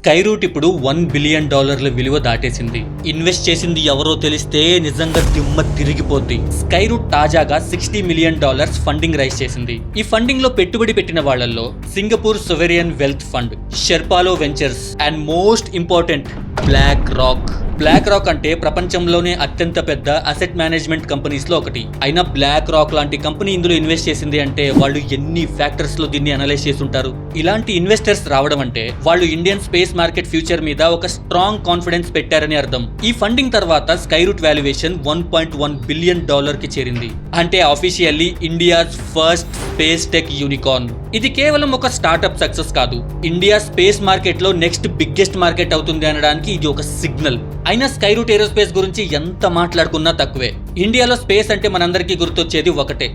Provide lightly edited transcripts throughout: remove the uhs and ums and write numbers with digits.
Skyroot ఇప్పుడు $1 billion విలువ దాటేసింది. Invest చేసింది ఎవరో తెలిస్తే నిజంగా దిమ్మ తిరిగిపోద్ది. స్కైరూట్ తాజాగా $60 మిలియన్ ఫండింగ్ రైజ్ చేసింది. ఈ ఫండింగ్ లో పెట్టుబడి పెట్టిన వాళ్లలో సింగపూర్ సోవెరియన్ వెల్త్ ఫండ్, షెర్పాలో ventures and most important BlackRock అంటే ప్రపంచంలోనే అత్యంత పెద్ద అసెట్ మేనేజ్మెంట్ కంపెనీస్ లో ఒకటి. అయినా బ్లాక్ రాక్ లాంటి కంపెనీ ఇందులో ఇన్వెస్ట్ చేసింది అంటే వాళ్ళు ఎన్ని ఫ్యాక్టర్స్ లో దీన్ని అనలైజ్ చేసి ఉంటారు. ఇలాంటి ఇన్వెస్టర్స్ రావడం అంటే వాళ్ళు ఇండియన్ స్పేస్ మార్కెట్ ఫ్యూచర్ మీద ఒక స్ట్రాంగ్ కాన్ఫిడెన్స్ పెట్టారని అర్థం. ఈ ఫండింగ్ తర్వాత స్కైరూట్ వాల్యుయేషన్ $1.1 బిలియన్ కి చేరింది. అంటే officially India's first space tech unicorn. ఇది కేవలం ఒక స్టార్ట్అప్ సక్సెస్ కాదు, ఇండియా స్పేస్ మార్కెట్ లో నెక్స్ట్ బిగ్గెస్ట్ మార్కెట్ అవుతుంది అనడానికి ఇది ఒక సిగ్నల్. అయినా స్కైరూట్ ఏరోస్పేస్ గురించి ఎంత మాట్లాడుకున్నా తక్కువే. ఇండియాలో స్పేస్ అంటే మనందరికీ గుర్తొచ్చేది ఒకటే,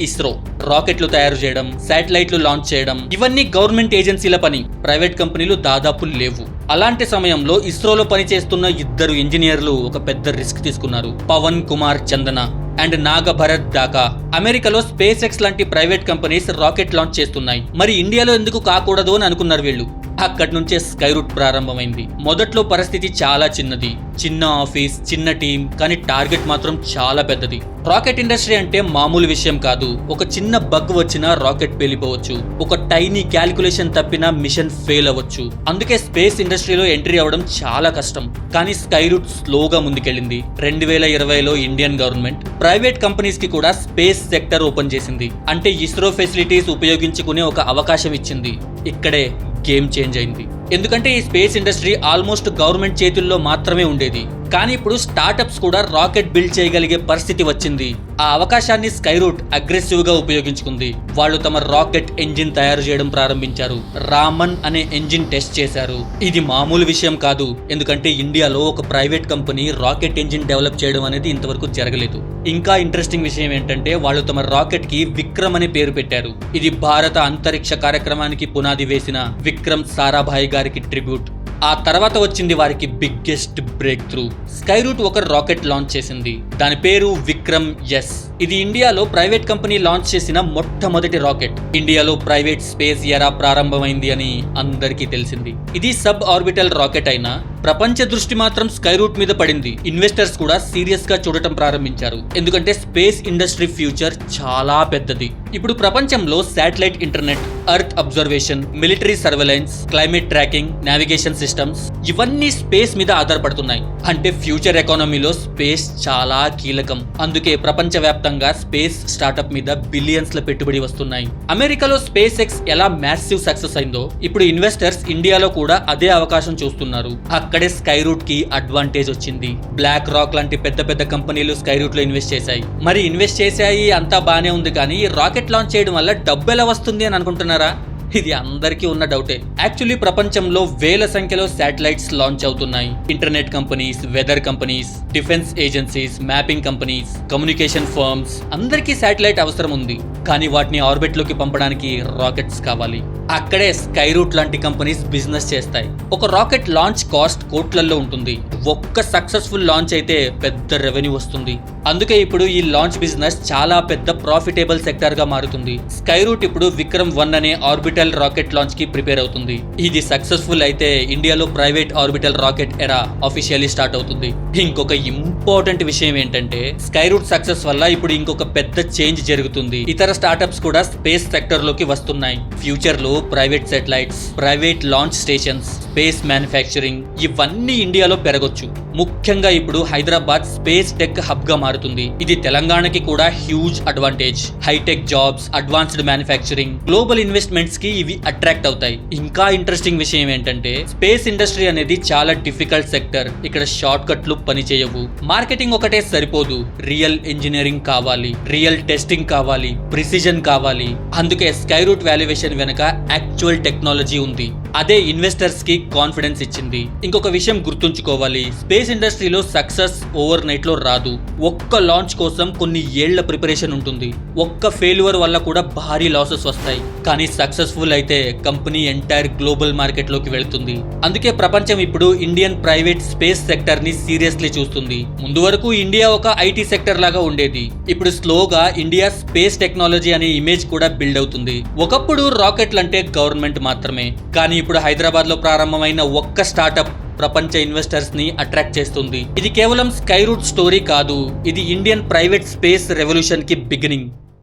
ఇస్రో. రాకెట్లు తయారు చేయడం, శాటిలైట్లు లాంచ్ చేయడం, ఇవన్నీ గవర్నమెంట్ ఏజెన్సీల పని. ప్రైవేట్ కంపెనీలు దాదాపు లేవు. అలాంటి సమయంలో ఇస్రోలో పనిచేస్తున్న 2 ఇంజనీర్లు ఒక పెద్ద రిస్క్ తీసుకున్నారు. పవన్ కుమార్ చందన అండ్ నాగభరత్ డాకా. అమెరికాలో స్పేస్ ఎక్స్ లాంటి ప్రైవేట్ కంపెనీస్ రాకెట్ లాంచ్ చేస్తున్నాయి. మరి ఇండియాలో ఎందుకు కాకూడదు అని అనుకున్నారు వీళ్ళు. అక్కడి నుంచే స్కైరూట్ ప్రారంభమైంది. మొదట్లో పరిస్థితి చాలా చిన్నది, చిన్న ఆఫీస్, చిన్న టీం, కానీ టార్గెట్ మాత్రం చాలా పెద్దది. రాకెట్ ఇండస్ట్రీ అంటే మామూలు విషయం కాదు. ఒక చిన్న బగ్ వచ్చినా రాకెట్ పేలిపోవచ్చు, ఒక టైనీ క్యాలిక్యులేషన్ తప్పినా మిషన్ ఫెయిల్ అవ్వచ్చు. అందుకే స్పేస్ ఇండస్ట్రీలో ఎంట్రీ అవ్వడం చాలా కష్టం. కానీ స్కైరూట్ స్లోగా ముందుకెళ్ళింది. 2020లో ఇండియన్ గవర్నమెంట్ ప్రైవేట్ కంపెనీస్ కి కూడా స్పేస్ సెక్టర్ ఓపెన్ చేసింది. అంటే ఇస్రో ఫెసిలిటీస్ ఉపయోగించుకునే ఒక అవకాశం ఇచ్చింది. ఇక్కడే గేమ్ చేంజ్ అయింది. ఎందుకంటే ఈ స్పేస్ ఇండస్ట్రీ ఆల్మోస్ట్ గవర్నమెంట్ చేతుల్లో మాత్రమే ఉండేది. కానీ ఇప్పుడు స్టార్టప్స్ కూడా రాకెట్ బిల్డ్ చేయగలిగే పరిస్థితి వచ్చింది. ఆ అవకాశాన్ని స్కైరూట్ అగ్రెసివ్ గా ఉపయోగించుకుంది. వాళ్ళు తమ రాకెట్ ఎంజిన్ తయారు చేయడం ప్రారంభించారు. రామన్ అనే ఎంజిన్ టెస్ట్ చేశారు. ఇది మామూలు విషయం కాదు, ఎందుకంటే ఇండియాలో ఒక private company rocket engine develop చేయడం అనేది ఇంతవరకు జరగలేదు. ఇంకా ఇంట్రెస్టింగ్ విషయం ఏంటంటే వాళ్ళు తమ రాకెట్ కి విక్రమ్ అనే పేరు పెట్టారు. ఇది భారత అంతరిక్ష కార్యక్రమానికి పునాది వేసిన విక్రమ్ సారాభాయ్ గారికి ట్రిబ్యూట్. ఆ తర్వాత వచ్చింది వారికి బిగ్గెస్ట్ బ్రేక్ త్రూ. స్కైరూట్ ఒక రాకెట్ లాంచ్ చేసింది. దాని పేరు విక్రమ్ ఎస్. ఇది ఇండియాలో ప్రైవేట్ కంపెనీ లాంచ్ చేసిన మొట్టమొదటి రాకెట్. ఇండియాలో ప్రైవేట్ స్పేస్ ఎరా ప్రారంభమైంది అని అందరికీ తెలిసింది. ఇది సబ్ ఆర్బిటల్ రాకెట్ అయినా ప్రపంచ దృష్టి మాత్రం స్కైరూట్ మీద పడింది. ఇన్వెస్టర్స్ కూడా సీరియస్ గా చూడటం ప్రారంభించారు. ఎందుకంటే స్పేస్ ఇండస్ట్రీ ఫ్యూచర్ చాలా పెద్దది. ఇప్పుడు ప్రపంచంలో satellite internet, earth observation, military surveillance, climate tracking, navigation systems ఇవన్నీ స్పేస్ మీద ఆధారపడుతున్నాయి. అంటే ఫ్యూచర్ ఎకానమీలో స్పేస్ చాలా కీలకం. అందుకే ప్రపంచవ్యాప్తంగా స్పేస్ స్టార్టప్ మీద బిలియన్స్ ల పెట్టుబడి వస్తున్నాయి. అమెరికాలో స్పేస్ ఎక్స్ ఎలా మ్యాసివ్ సక్సెస్ అయిందో ఇప్పుడు ఇన్వెస్టర్స్ ఇండియాలో కూడా అదే అవకాశం చూస్తున్నారు. అక్కడే స్కైరూట్ కి అడ్వాంటేజ్ వచ్చింది. బ్లాక్ రాక్ లాంటి పెద్ద పెద్ద కంపెనీలు స్కైరూట్ లో ఇన్వెస్ట్ చేశాయి. మరి ఇన్వెస్ట్ చేశాయి అంతా బానే ఉంది, కానీ రాకెట్ లాంచ్ చేయడం వల్ల డబ్బు ఎలా వస్తుంది అని అనుకుంటున్నారా? ఇది అందరికీ ఉన్న డౌటే. యాక్చువల్లీ ప్రపంచంలో వేల సంఖ్యలో శాటిలైట్స్ లాంచ్ అవుతున్నాయి. Internet companies, weather companies, defence agencies, mapping companies, communication firms అందరికీ శాటిలైట్ అవసరం ఉంది. కానీ వాటిని ఆర్బిట్ లోకి పంపడానికి రాకెట్స్ కావాలి. అక్కడే స్కైరూట్ లాంటి కంపెనీస్ బిజినెస్ చేస్తాయి. ఒక రాకెట్ లాంచ్ కాస్ట్ కోట్లల్లో ఉంటుంది. ఒక్క సక్సెస్ఫుల్ లాంచ్ అయితే పెద్ద రెవెన్యూ వస్తుంది. అందుకే ఇప్పుడు ఈ లాంచ్ బిజినెస్ చాలా పెద్ద ప్రాఫిటబుల్ సెక్టర్ గా మారుతుంది. స్కైరూట్ ఇప్పుడు విక్రమ్ 1 అనే ఆర్బిటల్ రాకెట్ లాంచ్ కి ప్రిపేర్ అవుతుంది. ఇది సక్సెస్ఫుల్ అయితే ఇండియాలో ప్రైవేట్ ఆర్బిటల్ రాకెట్ ఎరా ఆఫీషియల్లీ స్టార్ట్ అవుతుంది. ఇంకొక ఇంపార్టెంట్ విషయం ఏంటంటే స్కైరూట్ సక్సెస్ వల్ల ఇప్పుడు ఇంకొక పెద్ద చేంజ్ జరుగుతుంది. ఇతర స్టార్టప్స్ కూడా స్పేస్ సెక్టర్ లోకి వస్తున్నాయి. ఫ్యూచర్ లో private satellites, private launch stations, space manufacturing ఇవన్నీ ఇండియాలో పెరగొచ్చు. ముఖ్యంగా ఇప్పుడు హైదరాబాద్ స్పేస్ టెక్ హబ్ గా మారుతుంది. ఇది తెలంగాణకి కూడా huge advantage. Hi-tech jobs, advanced manufacturing, global investments కి ఇవి అట్రాక్ట్ అవుతాయి. ఇంకా ఇంట్రెస్టింగ్ విషయం ఏంటంటే స్పేస్ ఇండస్ట్రీ అనేది చాలా డిఫికల్ట్ సెక్టర్. ఇక్కడ షార్ట్ కట్లు పనిచేయవు. మార్కెటింగ్ ఒకటే సరిపోదు, రియల్ ఇంజనీరింగ్ కావాలి, రియల్ టెస్టింగ్ కావాలి, ప్రిసిజన్ కావాలి. అందుకే స్కైరూట్ వాల్యుయేషన్ వెనక యాక్చువల్ టెక్నాలజీ ఉంది. అదే ఇన్వెస్టర్స్ కి కాన్ఫిడెన్స్ ఇచ్చింది. ఇంకొక విషయం గుర్తుంచుకోవాలి, స్పేస్ ఇండస్ట్రీలో సక్సెస్ ఓవర్ నైట్ లో రాదు. ఒక్క లాంచ్ కోసం కొన్ని ఏళ్ల ప్రిపరేషన్ ఉంటుంది. ఒక్క ఫెయిల్యూర్ వల్ల కూడా భారీ లాసెస్ వస్తాయి. కానీ సక్సెస్ఫుల్ అయితే కంపెనీ ఎంటైర్ గ్లోబల్ మార్కెట్ లోకి వెళ్తుంది. అందుకే ప్రపంచం ఇప్పుడు ఇండియన్ ప్రైవేట్ స్పేస్ సెక్టర్ ని సీరియస్లీ చూస్తుంది. ముందు వరకు ఇండియా ఒక ఐటీ సెక్టర్ లాగా ఉండేది. ఇప్పుడు స్లోగా ఇండియా స్పేస్ టెక్నాలజీ అనే ఇమేజ్ కూడా బిల్డ్ అవుతుంది. ఒకప్పుడు రాకెట్లు అంటే గవర్నమెంట్ మాత్రమే, కానీ ఇప్పుడు హైదరాబాద్ లో ప్రారంభమైన ఒక్క స్టార్టప్ ప్రపంచ ఇన్వెస్టర్స్ ని అట్రాక్ట్ చేస్తుంది. ఇది కేవలం స్కై రూట్ స్టోరీ కాదు, ఇది ఇండియన్ ప్రైవేట్ స్పేస్ రెవల్యూషన్ కి బిగినింగ్.